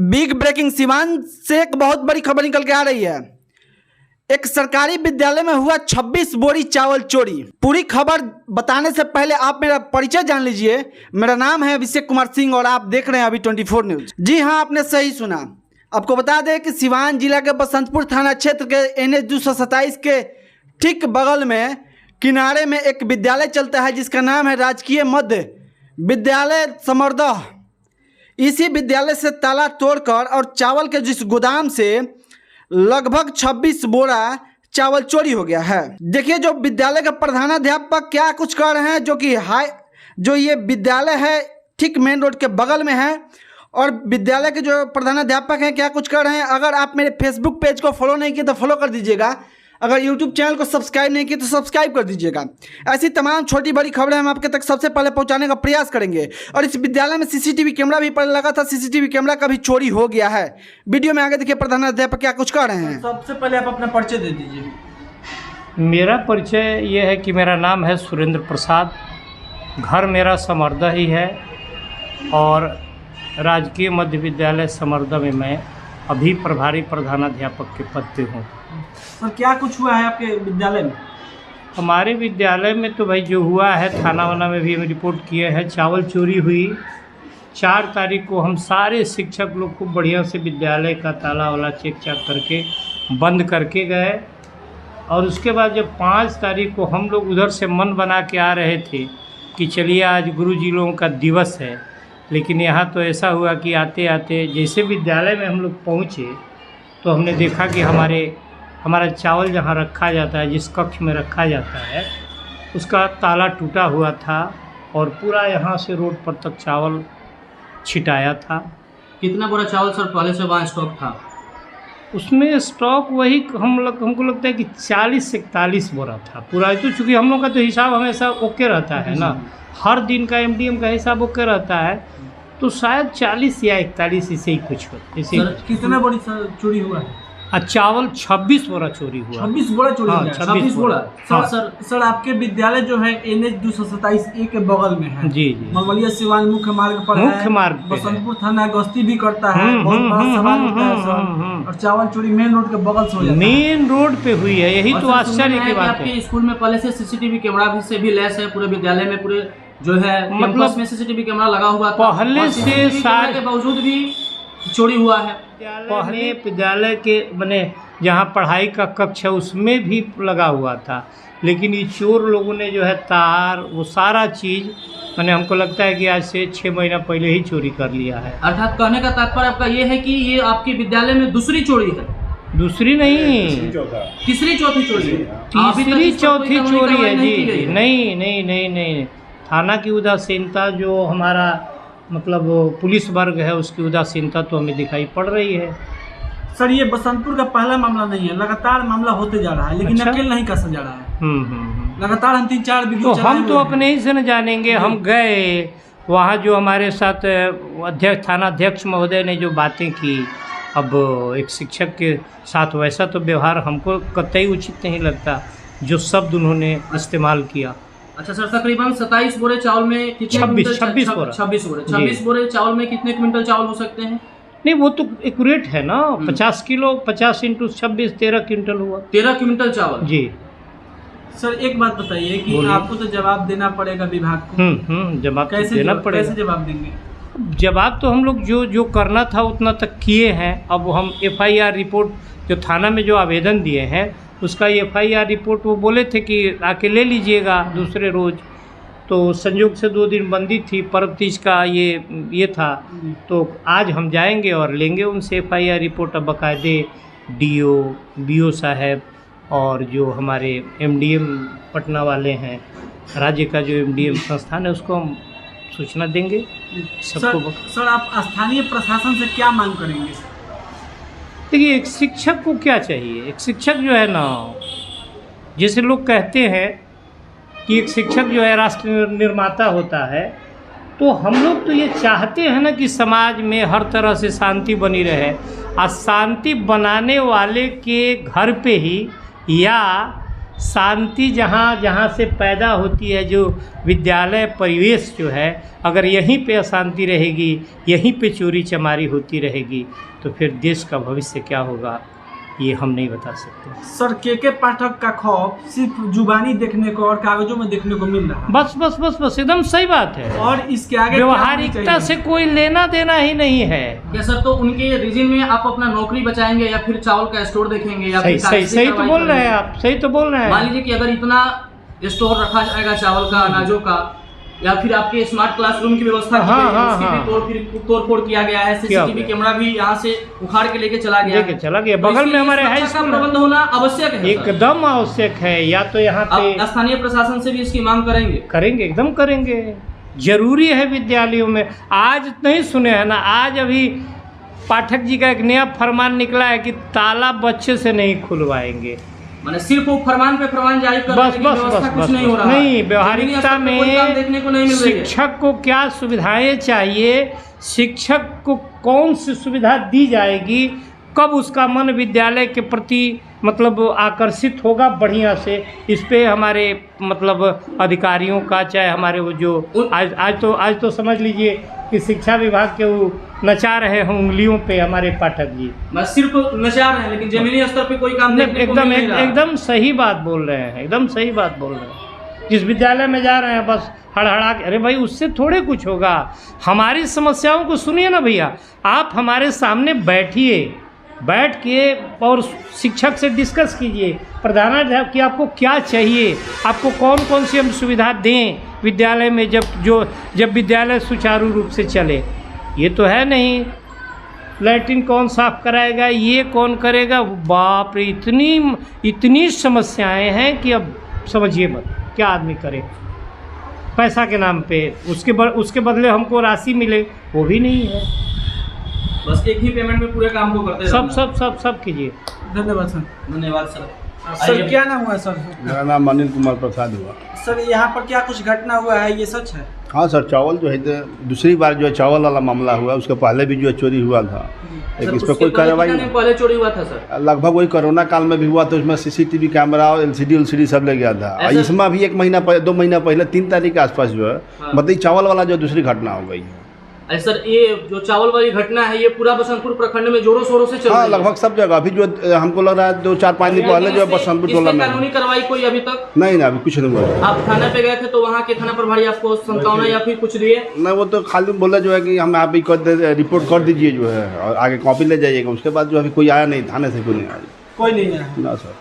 Big breaking Siwan से एक बहुत बड़ी खबर निकल के आ रही है। एक सरकारी विद्यालय में हुआ 26 बोरी चावल चोरी। पूरी खबर बताने से पहले आप मेरा परिचय जान लीजिए। मेरा नाम है अभिषेक कुमार सिंह और आप देख रहे हैं अभी 24 न्यूज। जी हाँ, आपने सही सुना। आपको बता दें कि सिवान जिला के बसंतपुर थाना क्षेत्र के NH 227 के ठीक बगल में किनारे में एक विद्यालय चलता है जिसका नाम है राजकीय मध्य विद्यालय समरदह। इसी विद्यालय से ताला तोड़कर और चावल के जिस गोदाम से लगभग 26 बोरा चावल चोरी हो गया है। देखिए जो विद्यालय के प्रधानाध्यापक क्या कुछ कर रहे हैं, जो ये विद्यालय है ठीक मेन रोड के बगल में है और विद्यालय के जो प्रधानाध्यापक हैं क्या कुछ कर रहे हैं। अगर आप मेरे फेसबुक पेज को फॉलो नहीं किए तो फॉलो कर दीजिएगा। अगर यूट्यूब चैनल को सब्सक्राइब नहीं किए तो सब्सक्राइब कर दीजिएगा। ऐसी तमाम छोटी बड़ी खबरें हम आपके तक सबसे पहले पहुंचाने का प्रयास करेंगे। और इस विद्यालय में CCTV कैमरा भी पहले लगा था, CCTV कैमरा का भी चोरी हो गया है। वीडियो में आगे देखिए प्रधानाध्यापक क्या कुछ कर रहे हैं। सबसे पहले आप अपना परिचय दे दीजिए। मेरा परिचय ये है कि मेरा नाम है सुरेंद्र प्रसाद, घर मेरा समरदह ही है और राजकीय मध्य विद्यालय समरदह में मैं अभी प्रभारी प्रधानाध्यापक के पद पे हूँ। सर क्या कुछ हुआ है आपके विद्यालय में? हमारे विद्यालय में तो भाई जो हुआ है थाना वाना में भी हम रिपोर्ट किए हैं। चावल चोरी हुई 4 तारीख को। हम सारे शिक्षक लोग को बढ़िया से विद्यालय का ताला वाला चेक चाक करके बंद करके गए और उसके बाद जब 5 तारीख को हम लोग उधर से मन बना के आ रहे थे कि चलिए आज गुरुजी लोगों का दिवस है, लेकिन यहाँ तो ऐसा हुआ कि आते आते जैसे विद्यालय में हम लोग पहुँचे तो हमने देखा कि हमारा चावल जहाँ रखा जाता है, जिस कक्ष में रखा जाता है, उसका ताला टूटा हुआ था और पूरा यहाँ से रोड पर तक चावल छिटाया था। कितना बोरा चावल सर पहले से वहाँ स्टॉक था? उसमें स्टॉक वही हमको लगता है कि 40 से 41 बोरा था पूरा। तो चूँकि हम लोग का तो हिसाब हमेशा ओके रहता है ना, हर दिन का MDM का हिसाब ओके रहता है, तो शायद 40 या 41 इसे ही कुछ हो। कितना बड़ी चोरी हुआ है? चावल 26 बोरा चोरी हुआ। 26 बोरा चोरी हुआ? 26 बोरा। हाँ। सर आपके विद्यालय जो है NH 227A के बगल में है। जी। ममलिया सिवान मुख्य मार्ग पर मुख्य मार्ग बसंतपुर थाना गश्ती भी करता है। बहुत बड़ा सवाल होता है सर। और चावल चोरी मेन रोड के बगल से हो जाता है। मेन रोड पे हुई है, यही तो आश्चर्य की बात है। आपके स्कूल में पहले से CCTV कैमरा से भी लैस है, पूरे विद्यालय में पूरे जो है मतलब में CCTV कैमरा लगा हुआ था। पहले से सारे के बावजूद भी चोरी हुआ है। पहले विद्यालय के मैंने जहाँ पढ़ाई का कक्ष है उसमें भी लगा हुआ था, लेकिन ये चोर लोगों ने जो है तार वो सारा चीज़ मैंने हमको लगता है कि आज से 6 महीना पहले ही चोरी कर लिया है। अर्थात कहने का तात्पर्य आपका ये है कि ये आपके विद्यालय में दूसरी चोरी है? दूसरी नहीं, तीसरी चौथी चोरी है। तीसरी चौथी चोरी है जी। नहीं, थाना की उदासीनता जो हमारा मतलब पुलिस वर्ग है उसकी उदासीनता तो हमें दिखाई पड़ रही है। सर ये बसंतपुर का पहला मामला नहीं है, लगातार मामला होते जा रहा है, लेकिन अच्छा? नकेल नहीं कसा जा रहा है। लगातार हम 3-4 वीडियो तो हम तो अपने ही से न जानेंगे। हम गए वहाँ, जो हमारे साथ थाना अध्यक्ष महोदय ने जो बातें की, अब एक शिक्षक के साथ वैसा तो व्यवहार हमको कतई उचित नहीं लगता जो शब्द उन्होंने इस्तेमाल किया। अच्छा सर, तकरीबन 27 बोरे चावल में कितने 26 बोरे चावल में कितने क्विंटल चावल हो सकते हैं? नहीं वो तो एक्यूरेट है ना, 50 किलो, 50 × 26 13 क्विंटल हुआ। 13 क्विंटल चावल जी। सर एक बात बताइए कि आपको तो जवाब देना पड़ेगा विभाग को। जवाब कैसे देना पड़ेगा। कैसे जवाब देंगे? जवाब तो हम लोग जो करना था उतना तक किए हैं। अब हम FIR रिपोर्ट जो थाना में जो आवेदन दिए हैं उसका FIR रिपोर्ट वो बोले थे कि आके ले लीजिएगा दूसरे रोज़, तो संयोग से 2 दिन बंदी थी, पर्व तीज का ये था, तो आज हम जाएंगे और लेंगे उनसे FIR रिपोर्ट। अब बाकायदे DO BO साहब और जो हमारे MDM पटना वाले हैं, राज्य का जो MDM संस्थान है, उसको हम सूचना देंगे सबको। सर आप स्थानीय प्रशासन से क्या मांग करेंगे? देखिए एक शिक्षक को क्या चाहिए, एक शिक्षक जो है ना, जैसे लोग कहते हैं कि एक शिक्षक जो है राष्ट्र निर्माता होता है, तो हम लोग तो ये चाहते हैं ना कि समाज में हर तरह से शांति बनी रहे। और शांति बनाने वाले के घर पे ही या शांति जहाँ जहाँ से पैदा होती है, जो विद्यालय परिवेश जो है, अगर यहीं पे अशांति रहेगी, यहीं पे चोरी चमारी होती रहेगी, तो फिर देश का भविष्य क्या होगा ये हम नहीं बता सकते। सर के पाठक का खौफ सिर्फ जुबानी देखने को और कागजों में देखने को मिल रहा है। बस बस बस बस एकदम सही बात है। और इसके आगे व्यवहारिकता से कोई लेना देना ही नहीं है। क्या सर, तो उनके रीजन में आप अपना नौकरी बचाएंगे या फिर चावल का स्टोर देखेंगे या सही फिर सही सही तो बोल रहे हैं आप, सही तो बोल रहे हैं। मान लीजिए कि अगर इतना स्टोर रखा जाएगा चावल का, अनाजों का, या फिर आपके स्मार्ट क्लासरूम की व्यवस्था की गई है, उसकी भी तोड़-फोड़ किया गया है, सीसीटीवी कैमरा भी यहाँ से उखाड़ के लेके चला गया, बगल में हमारे हाई स्कूल प्रबंध होना आवश्यक है, एकदम आवश्यक है। या तो यहाँ पे स्थानीय प्रशासन से भी इसकी मांग करेंगे, एकदम करेंगे, जरूरी है विद्यालयों में। आज नहीं सुने हैं ना, आज अभी पाठक जी का एक नया फरमान निकला है कि ताला बच्चे से नहीं खुलवाएंगे। माने सिर्फ वो फरमान पे फरमान जारी कर बस बस नहीं हो रहा, नहीं, व्यवहारिकता में देखने को नहीं मिल रही है। शिक्षक को क्या सुविधाएं चाहिए, शिक्षक को कौन सी सुविधा दी जाएगी, कब उसका मन विद्यालय के प्रति मतलब आकर्षित होगा बढ़िया से, इस पे हमारे मतलब अधिकारियों का, चाहे हमारे वो जो आज तो समझ लीजिए कि शिक्षा विभाग के वो नचा रहे हैं उंगलियों पे हमारे पाठक जी। बस सिर्फ नचा रहे हैं, लेकिन जमीनी स्तर पे कोई काम देखने को नहीं मिल रहा। एकदम सही बात बोल रहे हैं, एकदम सही बात बोल रहे हैं। जिस विद्यालय में जा रहे हैं बस हड़हड़ा के, अरे भाई उससे थोड़े कुछ होगा। हमारी समस्याओं को सुनिए ना भैया, आप हमारे सामने बैठ के और शिक्षक से डिस्कस कीजिए, प्रधानाध्यापक कि आपको क्या चाहिए, आपको कौन कौन सी हम सुविधा दें विद्यालय में, जब विद्यालय सुचारू रूप से चले। ये तो है नहीं, लैट्रिन कौन साफ कराएगा, ये कौन करेगा, बाप रे, इतनी समस्याएं हैं कि अब समझिए मत क्या आदमी करे। पैसा के नाम पे उसके बदले हमको राशि मिले, वो भी नहीं है। बस एक ही पेमेंट में पूरे काम को करते हैं। सब कीजिए। धन्यवाद सर। धन्यवाद सर। सर क्या नाम हुआ सर? मेरा नाम अनिल कुमार प्रसाद हुआ। सर यहाँ पर क्या कुछ घटना हुआ है, ये सच है? हाँ सर, चावल जो है दूसरी बार जो है चावल वाला मामला हुआ, उसके पहले भी जो है चोरी हुआ था, लेकिन इस पर कोई कार्रवाई नहीं। पहले चोरी हुआ था सर, लगभग वही कोरोना काल में भी हुआ, तो उसमें सीसीटीवी कैमरा और एलसीडी सब ले गया था। इसमें भी 2 महीना पहले 3 तारीख के आसपास जो है मतलब चावल वाला जो दूसरी घटना हो गई है। सर ये जो चावल वाली घटना है, ये पूरा बसंतपुर प्रखंड में जोरों शोरों से चल रही है। लगभग सब जगह। अभी जो हमको लग रहा है 2-4-5 दिन पहले जो है बसंतपुर टोला में कानूनी कार्रवाई कोई अभी तक नहीं, अभी कुछ नहीं हुआ। आप थाने पे गए थे तो वहाँ के थाना प्रभारी आपको संतावना या फिर कुछ दिए? नहीं, वो तो खाली बोला जो है कि हम आप रिपोर्ट कर दीजिए जो है, और आगे कॉपी ले जाइएगा। उसके बाद जो अभी कोई आया नहीं, थाने से कोई नहीं आया। कोई नहीं आया ना सर।